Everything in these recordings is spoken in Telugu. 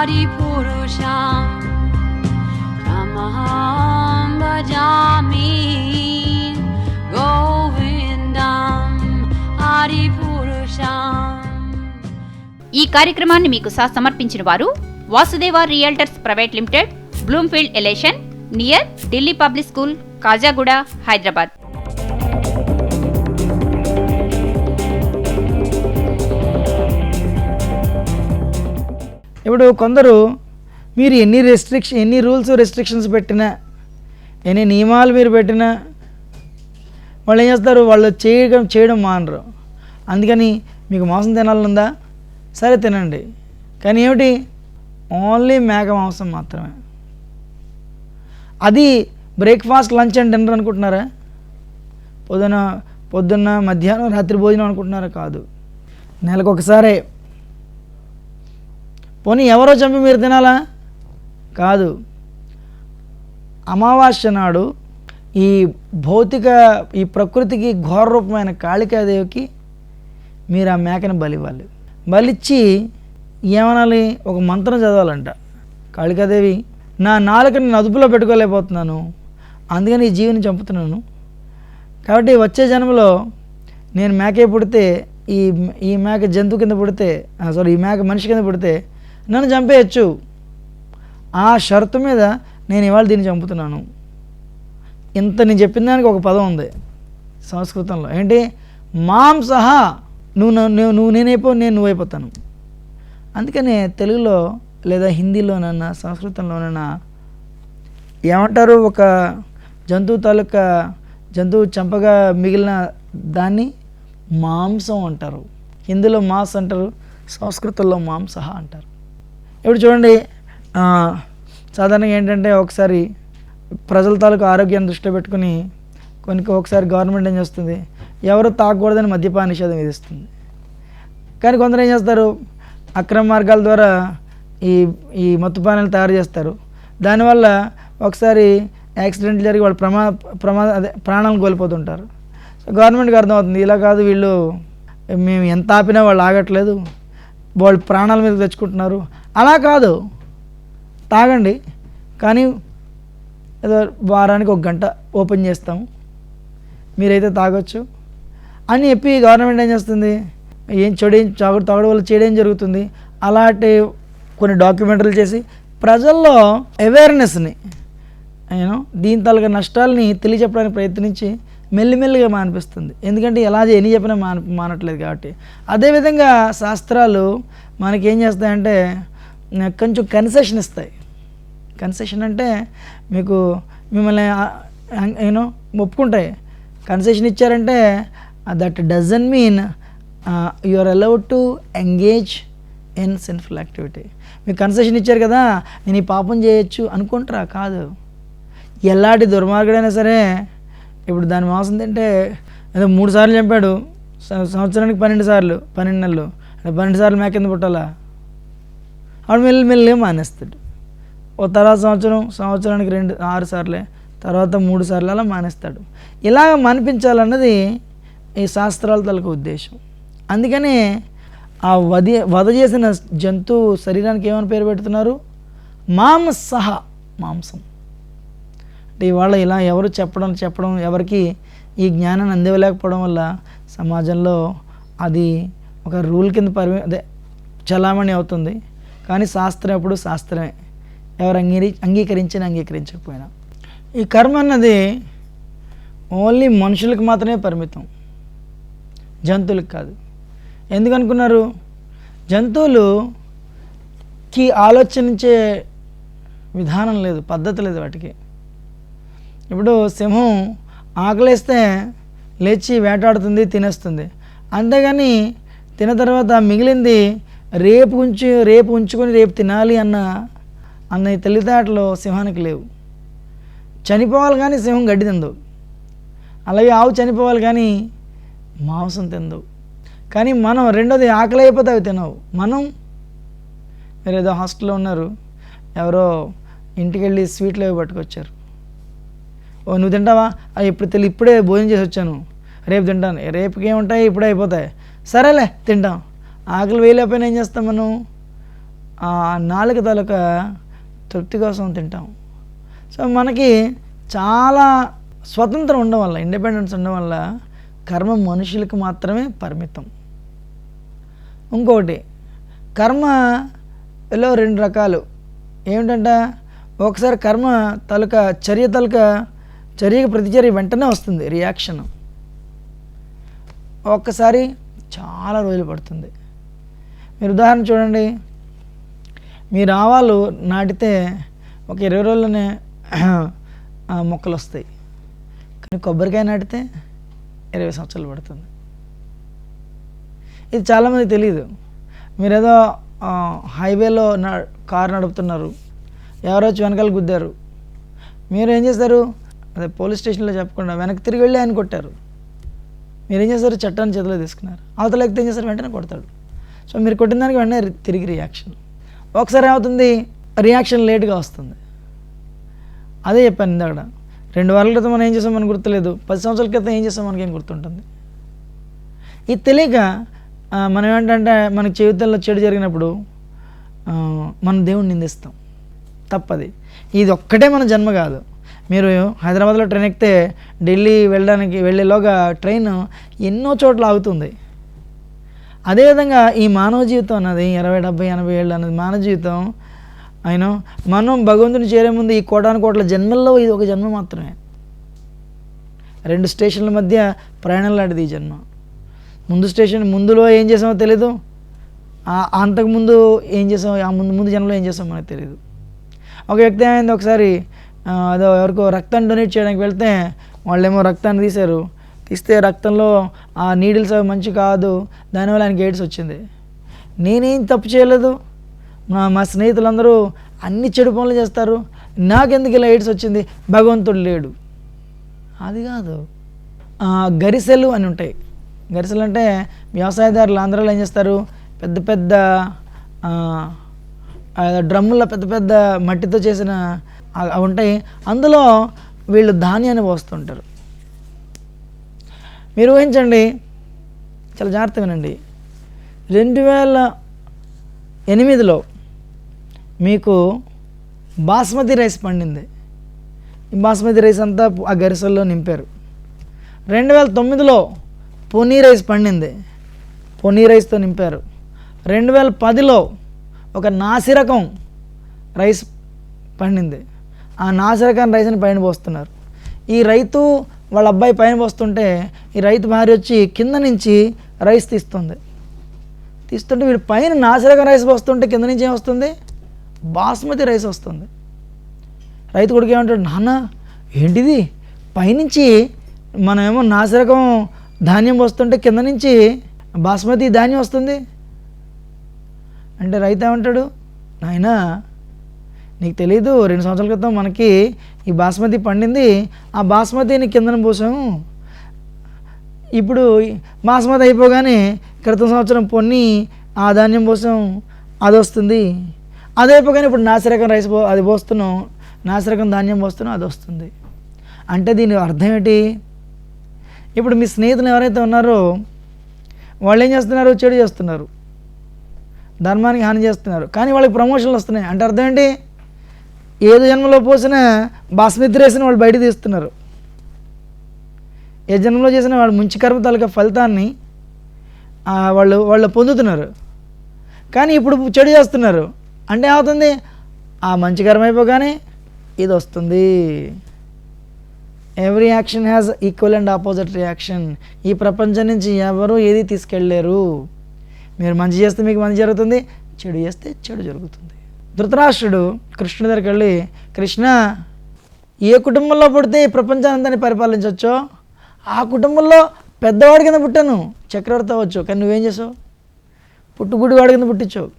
Adipurusha Tamaham Bhajami Govindam Adipurusha. ఈ కార్యక్రమాన్ని మీకు సమర్పించిన వారు Vasudeva Realtors Private Limited, Bloomfield Elation, near Delhi Public School, Kajaguda, Hyderabad. ఇప్పుడు కొందరు మీరు ఎన్ని రూల్స్ రెస్ట్రిక్షన్స్ పెట్టినా, ఎన్ని నియమాలు మీరు పెట్టినా వాళ్ళు ఏం చేస్తారు, వాళ్ళు చేయడం మానరు. అందుకని మీకు మాంసం తినాలనుందా, సరే తినండి, కానీ ఏమిటి, ఓన్లీ మేక మాంసం మాత్రమే. అది బ్రేక్ఫాస్ట్, లంచ్ అండ్ డిన్నర్ అనుకుంటున్నారా? పొద్దున్న మధ్యాహ్నం రాత్రి భోజనం అనుకుంటున్నారా? కాదు, నెలకు ఒకసారే. పోనీ ఎవరో చంపి మీరు తినాలా? కాదు, అమావాస్య నాడు ఈ ఈ ప్రకృతికి ఘోర రూపమైన కాళికాదేవికి మీరు ఆ మేకను బలివ్వాలి. బలిచ్చి ఏమనాలి, ఒక మంత్రం చదవాలంట. కాళికాదేవి, నా నాలుకని నేను అదుపులో పెట్టుకోలేకపోతున్నాను, అందుకని ఈ జీవిని చంపుతున్నాను, కాబట్టి వచ్చే జన్మలో నేను మేకే పుడితే, ఈ మేక జంతువు కింద పుడితే, ఈ మేక మనిషి కింద పుడితే నన్ను చంపేయచ్చు. ఆ షరతు మీద నేను ఇవాళ దీన్ని చంపుతున్నాను. ఇంత నేను చెప్పిన దానికి ఒక పదం ఉంది సంస్కృతంలో, ఏంటి, మాంసహ. నేను నువ్వైపోతాను. అందుకనే తెలుగులో లేదా హిందీలోనన్నా సంస్కృతంలోనన్నా ఏమంటారు, ఒక జంతువు చంపగా మిగిలిన దాన్ని మాంసం అంటారు. హిందీలో మాస్ అంటారు, సంస్కృతంలో మాంసహ అంటారు. ఇప్పుడు చూడండి, సాధారణంగా ఏంటంటే ఒకసారి ప్రజల తాలూకు ఆరోగ్యాన్ని దృష్టిలో పెట్టుకుని ఒకసారి గవర్నమెంట్ ఏం చేస్తుంది, ఎవరు తాగకూడదని మద్యపాన నిషేధం విధిస్తుంది. కానీ కొందరు ఏం చేస్తారు, అక్రమ మార్గాల ద్వారా ఈ మత్తుపానాలు తయారు చేస్తారు. దానివల్ల ఒకసారి యాక్సిడెంట్ జరిగి వాళ్ళు ప్రాణాలను కోల్పోతుంటారు. సో గవర్నమెంట్కి అర్థమవుతుంది, ఇలా కాదు, వీళ్ళు మేము ఎంత ఆపినా వాళ్ళు ఆగట్లేదు, వాళ్ళు ప్రాణాల మీద తెచ్చుకుంటున్నారు. అలా కాదు, తాగండి, కానీ ఏదో వారానికి 1 గంట ఓపెన్ చేస్తాము, మీరైతే తాగొచ్చు అని చెప్పి గవర్నమెంట్ ఏం చేస్తుంది, తాగడం వల్ల చేయడం జరుగుతుంది. అలాంటి కొన్ని డాక్యుమెంటరీలు చేసి ప్రజల్లో అవేర్నెస్ని దీని తాలూకా నష్టాలని తెలియచెప్పడానికి ప్రయత్నించి మెల్లిమెల్లిగా మానిపిస్తుంది. ఎందుకంటే ఎన్ని చెప్పినా మానట్లేదు కాబట్టి. అదేవిధంగా శాస్త్రాలు మనకేం చేస్తాయంటే కొంచెం కన్సెషన్ ఇస్తాయి. కన్సెషన్ అంటే మిమ్మల్ని ఒప్పుకుంటాయి. కన్సెషన్ ఇచ్చారంటే that doesn't mean you are allowed to engage in sinful activity. మీకు కన్సెషన్ ఇచ్చారు కదా, నేను ఈ పాపం చేయొచ్చు అనుకుంటారా? కాదు. ఎలాంటి దుర్మార్గుడైనా సరే, ఇప్పుడు దాని మాంసం తింటే ఏదో 3 సార్లు చంపాడు, సంవత్సరానికి 12 సార్లు, 12 నెలలు అంటే 12 సార్లు మేక కింద పుట్టాలా? ఆడు మెల్లిమెల్లిగా మానేస్తాడు. ఓ తర్వాత సంవత్సరానికి 6 సార్లే, తర్వాత 3 సార్లు అలా మానేస్తాడు. ఇలాగ మానిపించాలన్నది ఈ శాస్త్రాల తాలూకు ఉద్దేశం. అందుకనే ఆ వధ చేసిన జంతువు శరీరానికి ఏమని పేరు పెడుతున్నారు, మాంసహ, మాంసం. అంటే ఇవాళ ఇలా ఎవరు చెప్పడం ఎవరికి ఈ జ్ఞానాన్ని అందివ్వలేకపోవడం వల్ల సమాజంలో అది ఒక రూల్ కింద చలామణి అవుతుంది. కానీ శాస్త్రం ఎప్పుడు శాస్త్రమే, ఎవరు అంగీకరించకపోయినా. ఈ కర్మ అన్నది ఓన్లీ మనుషులకు మాత్రమే పరిమితం, జంతువులకు కాదు. ఎందుకు అనుకున్నారు, జంతువులుకి ఆలోచించే విధానం లేదు, పద్ధతి లేదు వాటికి. ఇప్పుడు సింహం ఆకలేస్తే లేచి వేటాడుతుంది, తినేస్తుంది. అంతేగాని తిన తర్వాత మిగిలింది రేపు ఉంచుకొని రేపు తినాలి అన్న తెలివితేటలు సింహానికి లేవు. చనిపోవాలి కానీ సింహం గడ్డి తిందు, అలాగే ఆవు చనిపోవాలి కానీ మాంసం తిందు. కానీ మనం రెండోది, ఆకలి అయిపోతే అవి తినవు. మీరు ఏదో హాస్టల్లో ఉన్నారు, ఎవరో ఇంటికి వెళ్ళి స్వీట్లు అవి పట్టుకొచ్చారు. ఓ నువ్వు తింటావా? ఇప్పుడే భోజనం చేసి వచ్చాను, రేపు తింటాను. రేపుకి ఏముంటాయి, ఇప్పుడే అయిపోతాయి, సరేలే తింటాం. ఆకలి వేయలేకపోయినా ఏం చేస్తాం మనం, నాలుక తాలూకా తృప్తి కోసం తింటాం. సో మనకి చాలా స్వతంత్రం ఉండడం వల్ల, ఇండిపెండెన్స్ ఉండడం వల్ల కర్మ మనుషులకు మాత్రమే పరిమితం. ఇంకొకటి, కర్మలో 2 రకాలు ఏమిటంటే, ఒకసారి కర్మ తాలూకా చర్యకి ప్రతిచర్య వెంటనే వస్తుంది రియాక్షన్, ఒక్కసారి చాలా రోజులు పడుతుంది. మీరు ఉదాహరణ చూడండి, మీరు ఆవాలు నాటితే ఒక 20 రోజుల్లోనే మొక్కలు వస్తాయి. కానీ కొబ్బరికాయ నాటితే 20 సంవత్సరాలు పడుతుంది. ఇది చాలామంది తెలియదు. మీరేదో హైవేలో కారు నడుపుతున్నారు, ఎవరో వచ్చి వెనకాల గుద్దారు, మీరు ఏం చేస్తారు, అదే పోలీస్ స్టేషన్లో చెప్పకుండా వెనక్కి తిరిగి వెళ్ళి ఆయన కొట్టారు. మీరు ఏం చేస్తారు, చట్టాన్ని చేతిలో తీసుకున్నారు. అవతల వ్యక్తి ఏం చేస్తారు, వెంటనే కొడతాడు. సో మీరు కొట్టిన దానికి వెంటనే తిరిగి రియాక్షన్. ఒకసారి ఏమవుతుంది, రియాక్షన్ లేట్గా వస్తుంది. అదే చెప్పాను ఇందాక, 2 వారాల క్రితం మనం ఏం చేసాం మనకు గుర్తులేదు, 10 సంవత్సరాల క్రితం ఏం చేసాం మనకేం గుర్తుంటుంది. ఇది తెలియక మనం ఏంటంటే మనకి జీవితంలో చెడు జరిగినప్పుడు మనం దేవుణ్ణి నిందిస్తాం. తప్పది. ఇది ఒక్కటే మన జన్మ కాదు. మీరు హైదరాబాద్లో ట్రైన్ ఎక్కితే ఢిల్లీ వెళ్ళేలోగా ట్రైన్ ఎన్నో చోట్ల ఆగుతుంది. అదేవిధంగా ఈ మానవ జీవితం అన్నది 60, 70, 80 ఏళ్ళు అన్నది మానవ జీవితం. మనం భగవంతుని చేరే ముందు ఈ కోటాను జన్మల్లో ఇది ఒక జన్మ మాత్రమే. 2 స్టేషన్ల మధ్య ప్రయాణం లాంటిది ఈ జన్మ. ముందులో ఏం చేసామో తెలీదు, అంతకుముందు ఏం చేసామో, ముందు జన్మలో ఏం చేసామో మనకు తెలియదు. ఒక వ్యక్తి ఏమైంది, ఒకసారి అదో ఎవరికో రక్తాన్ని డొనేట్ చేయడానికి వెళ్తే వాళ్ళేమో రక్తాన్ని తీస్తే రక్తంలో ఆ నీడిల్స్ అవి మంచి కాదు, దానివల్ల ఆయనకి ఎయిడ్స్ వచ్చింది. నేనేం తప్పు చేయలేదు, మా స్నేహితులందరూ అన్ని చెడు పనులు చేస్తారు, నాకెందుకు ఇలా ఎయిడ్స్ వచ్చింది, భగవంతుడు లేడు. అది కాదు. గరిసెలు అని ఉంటాయి. గరిసెలు అంటే వ్యవసాయదారులు ఆంధ్రాలో ఏం చేస్తారు, పెద్ద పెద్ద డ్రమ్ముల్లో పెద్ద పెద్ద మట్టితో చేసిన అవి ఉంటాయి. అందులో వీళ్ళు ధాన్యాన్ని పోస్తుంటారు. మీరు ఊహించండి, చాలా జాగ్రత్త వినండి, 2008లో మీకు బాస్మతి రైస్ పండింది. ఈ బాస్మతి రైస్ అంతా ఆ గరిసెల్లో నింపారు. 2009లో పొనీ రైస్ పండింది, పొనీ రైస్తో నింపారు. 2010లో ఒక నాసిరకం రైస్ పండింది, ఆ నాసిరకం రైస్ని పైన పోస్తున్నారు. ఈ రైతు వాళ్ళ అబ్బాయి పైన పోస్తుంటే ఈ రైతు భార్య వచ్చి కింద నుంచి రైస్ తీస్తుంటే వీడు పైన నాసిరకం రైస్ పోస్తుంటే కింద నుంచి ఏం వస్తుంది, బాస్మతి రైస్ వస్తుంది. రైతు కొడుకు ఏమంటాడు, నాన్న ఏంటిది, పైనుంచి మనమేమో నాసిరకం ధాన్యం వస్తుంటే కింద నుంచి బాస్మతి ధాన్యం వస్తుంది అంటే రైతు ఏమంటాడు, నాయనా నీకు తెలీదు, 2 సంవత్సరాల క్రితం మనకి ఈ బాస్మతి పండింది, ఆ బాస్మతిని కిందన పోసాము, ఇప్పుడు బాస్మతి అయిపోగానే క్రితం సంవత్సరం పొన్ని ఆ ధాన్యం పోసాం, అది వస్తుంది, అది అయిపోగానే ఇప్పుడు నాసిరకం రైస్ అది పోస్తున్నాం, నాసిరకం ధాన్యం పోస్తున్నాం, అది వస్తుంది. అంటే దీని అర్థం ఏంటి, ఇప్పుడు మీ స్నేహితులు ఎవరైతే ఉన్నారో వాళ్ళు ఏం చేస్తున్నారు, చెడు చేస్తున్నారు, ధర్మానికి హాని చేస్తున్నారు, కానీ వాళ్ళకి ప్రమోషన్లు వస్తున్నాయి. అంటే అర్థం ఏంటి, ఏదో జన్మలో పోసిన బాస్మతి రైస్ని వాళ్ళు బయట తీస్తున్నారు, ఏ జన్మలో చేసిన వాళ్ళు మంచి కర్మ తాలూకా ఫలితాన్ని వాళ్ళు పొందుతున్నారు. కానీ ఇప్పుడు చెడు చేస్తున్నారు అంటే ఏమవుతుంది, ఆ మంచి కర్మ అయిపోగానే ఇది వస్తుంది. Every action has equal and opposite reaction. ఈ ప్రపంచం నుంచి ఎవరు ఏది తీసుకెళ్ళలేరు. మీరు మంచి చేస్తే మీకు మంచి జరుగుతుంది, చెడు చేస్తే చెడు జరుగుతుంది. ధృతరాష్ట్రుడు కృష్ణుడి దగ్గరికి వెళ్ళి, కృష్ణ, ఏ కుటుంబంలో పుడితే ఈ ప్రపంచానంతాన్ని పరిపాలించవచ్చో ఆ కుటుంబంలో పెద్దవాడి కింద పుట్టాను, చక్రవర్తి అవ్వచ్చు, కానీ నువ్వేం చేసావు, పుట్టుగుడివాడి కింద పుట్టించావు.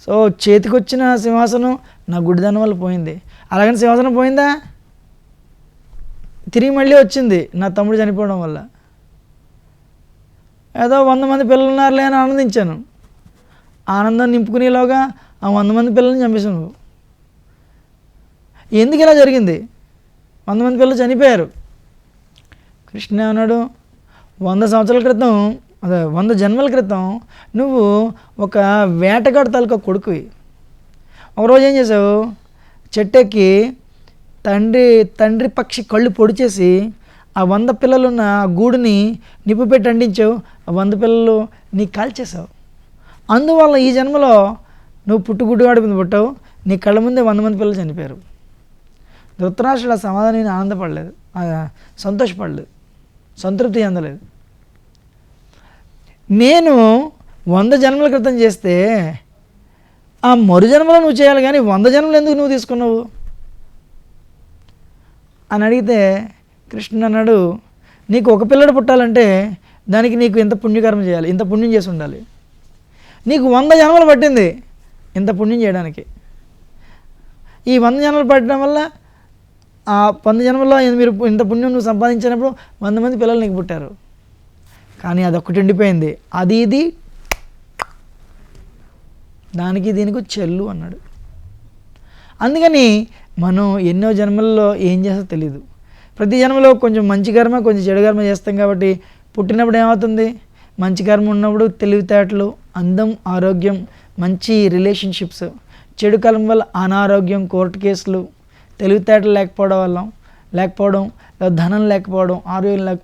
సో చేతికొచ్చిన సింహాసనం నా గుడిదానం వల్ల పోయింది, అలాగని సింహాసనం పోయిందా, తిరిగి మళ్ళీ వచ్చింది నా తమ్ముడు చనిపోవడం వల్ల. ఏదో 100 మంది పిల్లలు ఉన్నారులే అని ఆనందించాను, ఆనందం నింపుకునేలాగా ఆ 100 మంది పిల్లల్ని చంపేశాను. ఎందుకు ఇలా జరిగింది, 100 మంది పిల్లలు చనిపోయారు. కృష్ణ అన్నాడు, 100 సంవత్సరాల క్రితం అదే 100 జన్మల క్రితం నువ్వు ఒక వేటగాడు తాలూకా కొడుకువి. ఒకరోజు ఏం చేసావు, చెట్టెక్కి తండ్రి పక్షి కళ్ళు పొడిచేసి ఆ 100 పిల్లలున్న ఆ గూడుని నిప్పు పెట్టి అంటించావు. ఆ 100 పిల్లలు నీకు కాల్చేసావు. అందువల్ల ఈ జన్మలో నువ్వు పుట్టుగుడ్డుగాడి మీద పుట్టావు, నీ కళ్ళ ముందే 100 మంది పిల్లలు చనిపోయారు. ధృతరాష్ట్రుడు ఆ సమాధానాన్ని ఆనందపడలేదు, సంతోషపడలేదు, సంతృప్తి చెందలేదు. నేను 100 జన్మల క్రితం చేస్తే ఆ మరు జన్మలో నువ్వు చేయాలి, కానీ 100 జన్మలు ఎందుకు నువ్వు తీసుకున్నావు అని అడిగితే కృష్ణుడు అన్నాడు, నీకు ఒక పిల్లడు పుట్టాలంటే దానికి నీకు ఇంత పుణ్యకర్మ చేయాలి, ఇంత పుణ్యం చేసి ఉండాలి. నీకు 100 జన్మలు పట్టింది ఇంత పుణ్యం చేయడానికి. ఈ 100 జన్మలు పట్టడం వల్ల ఆ 100 జన్మల్లో మీరు ఇంత పుణ్యం నువ్వు సంపాదించినప్పుడు 100 మంది పిల్లలు నీకు పుట్టారు. కానీ అదొక్కటి ఉండిపోయింది, అది ఇది దానికి దీనికి చెల్లు అన్నాడు. అందుకని మనం ఎన్నో జన్మల్లో ఏం చేస్తో తెలియదు. ప్రతి జన్మలో కొంచెం మంచి కర్మ కొంచెం చెడు కర్మ చేస్తాం. కాబట్టి పుట్టినప్పుడు ఏమవుతుంది, మంచి కర్మ ఉన్నప్పుడు తెలివితేటలు, అందం, ఆరోగ్యం, మంచి రిలేషన్షిప్స్. చెడు కర్మ వల్ల అనారోగ్యం, కోర్టు కేసులు, తెలివితేటలు లేకపోవడం, ధనం లేకపోవడం,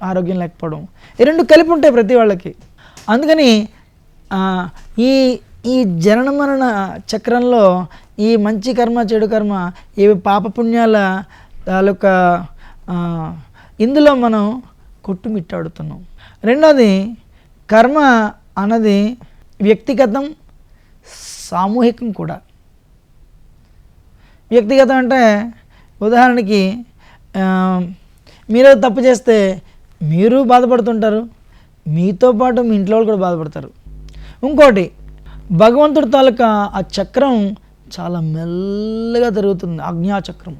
ఆరోగ్యం లేకపోవడం, ఈ రెండు కలిపి ఉంటాయి ప్రతి వాళ్ళకి. అందుకని ఈ జనన మరణ చక్రంలో ఈ మంచి కర్మ చెడు కర్మ ఇవి పాపపుణ్యాల తాలూకా ఇందులో మనం కొట్టుమిట్టాడుతున్నాం. రెండోది, కర్మ అన్నది వ్యక్తిగతం, సామూహికం కూడా. వ్యక్తిగతం అంటే ఉదాహరణకి మీరు తప్పు చేస్తే మీరు బాధపడుతుంటారు, మీతో పాటు మీ ఇంట్లో వాళ్ళు కూడా బాధపడతారు. ఇంకోటి, భగవంతుడి తాలూకా ఆ చక్రం చాలా మెల్లగా తిరుగుతుంది, ఆజ్ఞాచక్రం.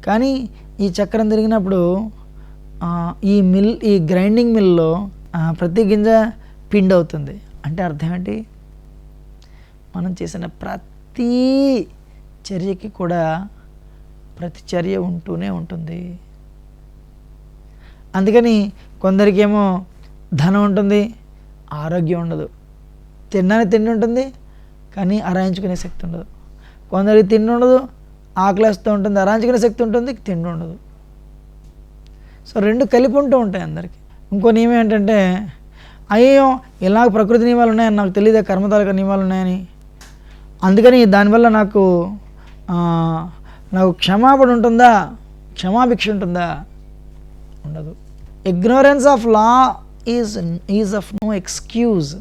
కానీ ఈ చక్రం తిరిగినప్పుడు ఈ గ్రైండింగ్ మిల్లో ప్రతి గింజ పిండి అవుతుంది. అంటే అర్థం ఏంటి, మనం చేసిన ప్రతి చర్యకి కూడా ప్రతిచర్య ఉంటూనే ఉంటుంది. అందుకని కొందరికేమో ధనం ఉంటుంది, ఆరోగ్యం ఉండదు. తినడానికి తిండి ఉంటుంది కానీ అరాయించుకునే శక్తి ఉండదు. కొందరికి తిండి ఉండదు, ఆకలిస్తూ ఉంటుంది, అరాయించుకునే శక్తి ఉంటుంది, తిండి ఉండదు. సో రెండు కలిపి ఉంటూ ఉంటాయి అందరికీ. ఇంకో నియమం ఏంటంటే, అయ్యో ఇలాగ ప్రకృతి నియమాలు ఉన్నాయని నాకు తెలియదు, కర్మతాలక నియమాలు ఉన్నాయని, అందుకని దానివల్ల నాకు క్షమాపణ ఉంటుందా, క్షమాభిక్ష ఉంటుందా? ఉండదు. Ignorance of law is of no excuse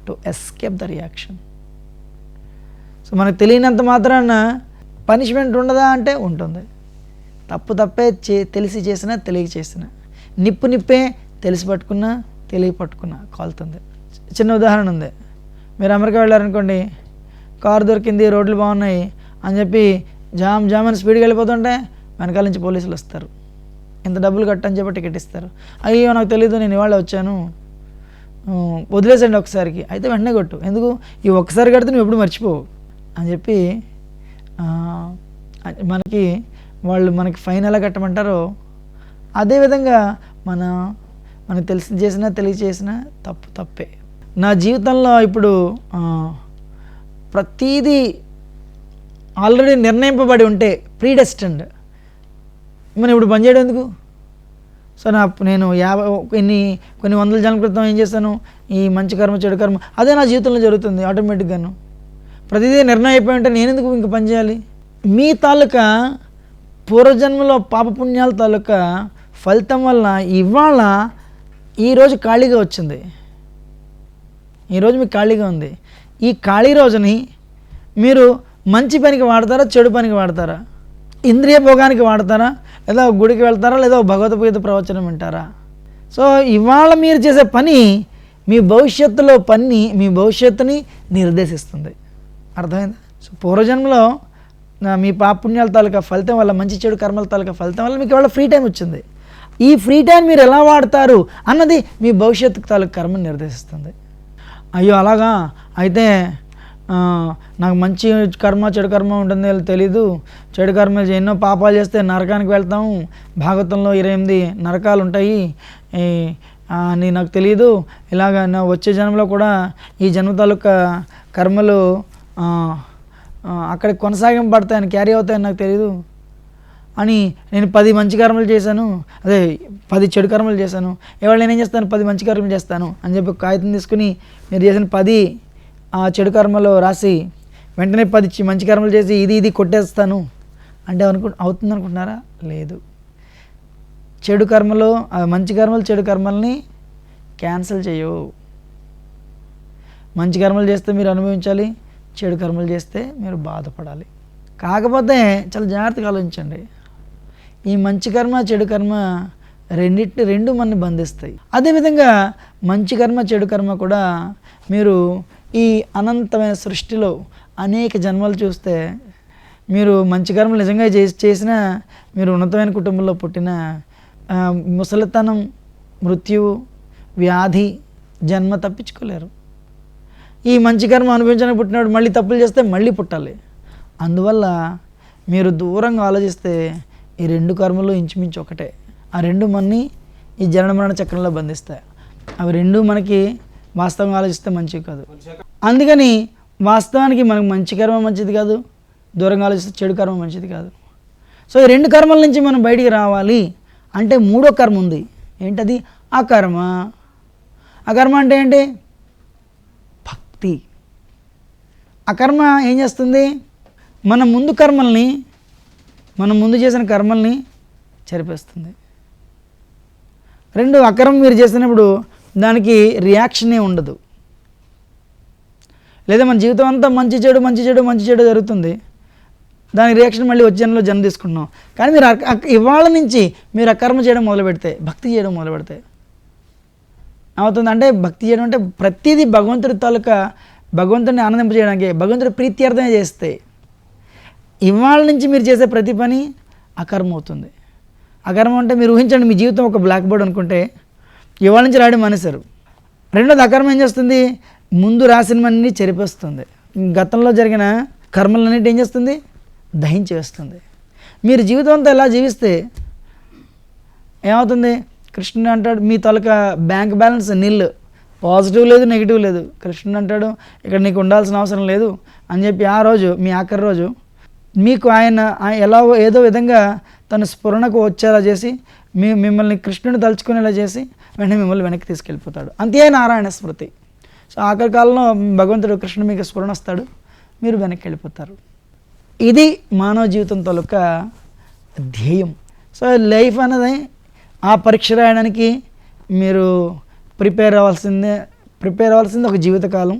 to escape the reaction. So మనకు తెలియనంత మాత్రాన పనిష్మెంట్ ఉండదా అంటే ఉంటుంది. తప్పే తెలిసి చేసినా తెలియక చేసినా, నిప్పే తెలిసి పట్టుకున్నా తెలియ పట్టుకున్నా కాలుతుంది. చిన్న ఉదాహరణ ఉంది. మీరు అమెరికా వెళ్ళారనుకోండి, కారు దొరికింది, రోడ్లు బాగున్నాయి అని చెప్పి జామ్ అని స్పీడ్గా వెళ్ళిపోతుంటే వెనకాల నుంచి పోలీసులు వస్తారు, ఇంత డబ్బులు కట్టని చెప్పి టికెట్ ఇస్తారు. అయ్యో నాకు తెలీదు, నేను ఇవాళ వచ్చాను, వదిలేసండి ఒకసారికి. అయితే వెంటనే కొట్టు, ఎందుకు ఈ ఒక్కసారి కడితే నువ్వు ఎప్పుడు మర్చిపోవు అని చెప్పి మనకి ఫైన్ ఎలా కట్టమంటారో అదేవిధంగా మనకు తెలిసి చేసినా తెలియచేసినా తప్పే. నా జీవితంలో ఇప్పుడు ప్రతీదీ ఆల్రెడీ నిర్ణయింపబడి ఉంటే, ప్రీడెస్టిన్డ్, మనం ఇప్పుడు పని చేయడం ఎందుకు? సో నేను కొన్ని వందల జన్మల క్రితం ఏం చేస్తాను, ఈ మంచి కర్మ చెడు కర్మ అదే నా జీవితంలో జరుగుతుంది ఆటోమేటిక్గాను. ప్రతిదీ నిర్ణయం అయిపోయి ఉంటే నేను ఎందుకు ఇంక పని చేయాలి? మీ తాలూకా పూర్వజన్మలో పాపపుణ్యాల తాలూకా ఫలితం వల్ల ఇవాళ ఈరోజు ఖాళీగా వచ్చింది, ఈరోజు మీకు ఖాళీగా ఉంది. ఈ ఖాళీ రోజుని మీరు మంచి పనికి వాడతారా, చెడు పనికి వాడతారా? ఇంద్రియ భోగానికి వాడతారా, లేదా గుడికి వెళ్తారా, లేదా భగవద్గీత ప్రవచనం వింటారా? సో ఇవాళ మీరు చేసే పని మీ భవిష్యత్తుని నిర్దేశిస్తుంది. అర్థమైందా? సో పూర్వజన్మలో మీ పాపుణ్యాల తాలూకా ఫలితం వల్ల, మంచి చెడు కర్మల తాలూకా ఫలితం వల్ల మీకు ఇవాళ ఫ్రీ టైం వచ్చింది. ఈ ఫ్రీ టైం మీరు ఎలా వాడతారు అన్నది మీ భవిష్యత్తు తాలూకా కర్మని నిర్దేశిస్తుంది. అయ్యో అలాగా, అయితే నాకు మంచి కర్మ చెడు కర్మ ఉంటుంది తెలీదు, చెడు కర్మ ఎన్నో పాపాలు చేస్తే నరకానికి వెళ్తాము, భాగవతంలో 28 నరకాలు ఉంటాయి, అని నాకు తెలియదు, ఇలాగ నా వచ్చే జన్మలో కూడా ఈ జన్మ తాలూకా కర్మలు అక్కడ కొనసాగింపబడతాయని, క్యారీ అవుతాయని నాకు తెలియదు అని నేను 10 మంచి కర్మలు చేశాను, అదే 10 చెడు కర్మలు చేశాను, ఇవాళ నేనేం చేస్తాను 10 మంచి కర్మలు చేస్తాను అని చెప్పి కాగితం తీసుకుని మీరు చేసిన 10 చెడు కర్మలు రాసి వెంటనే 10 మంచి కర్మలు చేసి ఇది కొట్టేస్తాను అంటే అవుతుంది అనుకుంటున్నారా? లేదు. చెడు కర్మలు, మంచి కర్మలు చెడు కర్మల్ని క్యాన్సిల్ చేయవు. మంచి కర్మలు చేస్తే మీరు అనుభవించాలి, చెడు కర్మలు చేస్తే మీరు బాధపడాలి. కాకపోతే చాలా జాగ్రత్తగా ఆలోచించండి, ఈ మంచి కర్మ చెడు కర్మ రెండు మనని బంధిస్తాయి. అదేవిధంగా మంచి కర్మ చెడు కర్మ కూడా మీరు ఈ అనంతమైన సృష్టిలో అనేక జన్మలు చూస్తే మీరు మంచి కర్మలు నిజంగా చేసినా మీరు ఉన్నతమైన కుటుంబంలో పుట్టిన ముసలితనం, మృత్యువు, వ్యాధి, జన్మ తప్పించుకోలేరు. ఈ మంచి కర్మ అనుభవించడానికి పుట్టినప్పుడు మళ్ళీ తప్పులు చేస్తే మళ్ళీ పుట్టాలి. అందువల్ల మీరు దూరంగా ఆలోచిస్తే ఈ 2 కర్మలు ఇంచుమించు ఒకటే. ఆ 2 మనని ఈ జనన మరణ చక్రంలో బంధిస్తాయి. అవి 2 మనకి వాస్తవంగా ఆలోచిస్తే మంచివి కాదు. అందుకని వాస్తవానికి మనకు మంచి కర్మ మంచిది కాదు, దూరంగా ఆలోచిస్తే చెడు కర్మ మంచిది కాదు. సో ఈ 2 కర్మల నుంచి మనం బయటికి రావాలి అంటే 3వ కర్మ ఉంది. ఏంటది? అకర్మ. అకర్మ అంటే ఏంటి? భక్తి. అకర్మ ఏం చేస్తుంది? మన ముందు చేసిన కర్మల్ని చెరిపేస్తుంది. 2 అకర్మ మీరు చేసినప్పుడు దానికి రియాక్షనే ఉండదు. లేదా మన జీవితం అంతా మంచి చెడు జరుగుతుంది, దాని రియాక్షన్ మళ్ళీ వచ్చే జన్మలో జన్మ తీసుకుంటున్నాం. కానీ మీరు ఇవాళ నుంచి మీరు అకర్మ చేయడం మొదలు పెడితే, భక్తి చేయడం మొదలు పెడితే ఏమవుతుంది అంటే, భక్తి చేయడం అంటే ప్రతిదీ భగవంతుడి తాలూకా, భగవంతుడిని ఆనందింపజేయడానికి, భగవంతుడి ప్రీత్యర్థమే చేస్తే ఇవాళ నుంచి మీరు చేసే ప్రతి పని అకర్మ అవుతుంది. అకర్మ అంటే మీరు ఊహించండి, మీ జీవితం ఒక బ్లాక్ బోర్డ్ అనుకుంటే ఇవాళ నుంచి రాయడం మానేశారు. రెండోది అకర్మ ఏం చేస్తుంది? ముందు రాసినవన్నీ చెరిపేస్తుంది. గతంలో జరిగిన కర్మలన్నిటి ఏం చేస్తుంది? దహించేస్తుంది. మీరు జీవితం అంతా ఎలా జీవిస్తే ఏమవుతుంది? కృష్ణుడు అంటాడు మీ తాలూకా బ్యాంక్ బ్యాలెన్స్ నిల్, పాజిటివ్ లేదు నెగిటివ్ లేదు. కృష్ణుడు అంటాడు ఇక్కడ నీకు ఉండాల్సిన అవసరం లేదు అని చెప్పి ఆ రోజు మీ ఆఖరి రోజు మీకు ఆయన ఎలా ఏదో విధంగా తన స్ఫురణకు వచ్చేలా చేసి మిమ్మల్ని కృష్ణుని తలుచుకునేలా చేసి వెంటనే మిమ్మల్ని వెనక్కి తీసుకెళ్ళిపోతాడు. అంతే నారాయణ స్మృతి. సో ఆఖరి కాలంలో భగవంతుడు కృష్ణుడు మీకు స్ఫురణ వస్తాడు, మీరు వెనక్కి వెళ్ళిపోతారు. ఇది మానవ జీవితం తాలూకా ధ్యేయం. సో లైఫ్ అనేది ఆ పరీక్ష రాయడానికి మీరు ప్రిపేర్ అవ్వాల్సింది ఒక జీవితకాలం.